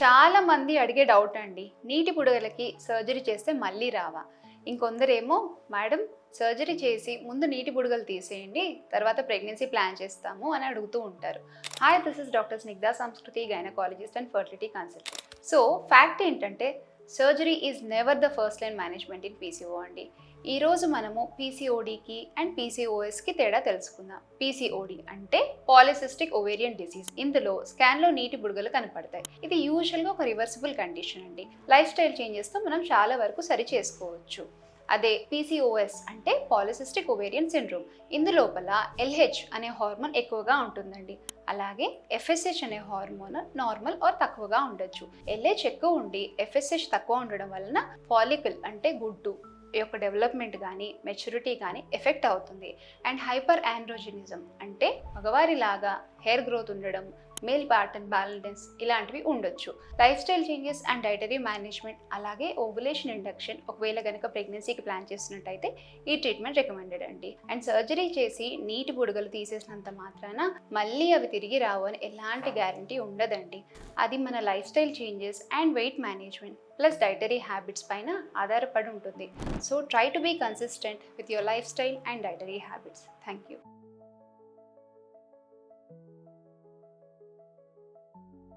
చాలా మంది అడిగే డౌట్ అండి, నీటి బుడగలకి సర్జరీ చేస్తే మళ్ళీ రావా? ఇంకొందరేమో మేడం సర్జరీ చేసి ముందు నీటి బుడగలు తీసేయండి, తర్వాత ప్రెగ్నెన్సీ ప్లాన్ చేస్తాము అని అడుగుతూ ఉంటారు. Hi, this is doctor Snigdha Sanskriti, gynaecologist and fertility consultant. So fact ఏంటంటే surgery is never the first line management in PCO అండి. ఈరోజు మనము పీసీఓడికి అండ్ పీసీఓఎస్కి తేడా తెలుసుకుందాం. పీసీఓడి అంటే పాలిసిస్టిక్ ఓవేరియన్ డిసీజ్. ఇందులో స్కాన్లో నీటి బుడగలు కనపడతాయి. ఇది యూజువల్గా ఒక రివర్సిబుల్ కండిషన్ అండి. లైఫ్ స్టైల్ చేంజెస్తో మనం చాలా వరకు సరి చేసుకోవచ్చు. అదే పీసీఓఎస్ అంటే పాలిసిస్టిక్ ఓవేరియన్ సిండ్రోమ్. ఇందులోపల ఎల్హెచ్ అనే హార్మోన్ ఎక్కువగా ఉంటుందండి. అలాగే ఎఫ్ఎస్హెచ్ అనే హార్మోన్ నార్మల్ ఆర్ తక్కువగా ఉండొచ్చు. ఎల్హెచ్ ఎక్కువ ఉండి ఎఫ్ఎస్హెచ్ తక్కువ ఉండడం వలన ఫాలికల్ అంటే గుడ్డు యొక్క డెవలప్మెంట్ కానీ మెచ్యూరిటీ కానీ ఎఫెక్ట్ అవుతుంది. అండ్ హైపర్ ఆండ్రోజెనిజం అంటే మగవారిలాగా హెయిర్ గ్రోత్ ఉండడం, మేల్ ప్యాటర్న్ బ్యాలెన్స్ ఇలాంటివి ఉండొచ్చు. Life style changes and dietary management, అలాగే ఓవులేషన్ ఇండక్షన్ ఒకవేళ కనుక ప్రెగ్నెన్సీకి ప్లాన్ చేసినట్టయితే ఈ ట్రీట్మెంట్ రికమెండెడ్ అండి. అండ్ సర్జరీ చేసి నీటి బుడగలు తీసేసినంత మాత్రాన మళ్ళీ అవి తిరిగి రావు అని ఎలాంటి గ్యారంటీ ఉండదండి. అది మన lifestyle changes and weight management plus dietary habits పైన ఆధారపడి ఉంటుంది. So try to be consistent with your lifestyle and dietary habits. Thank you.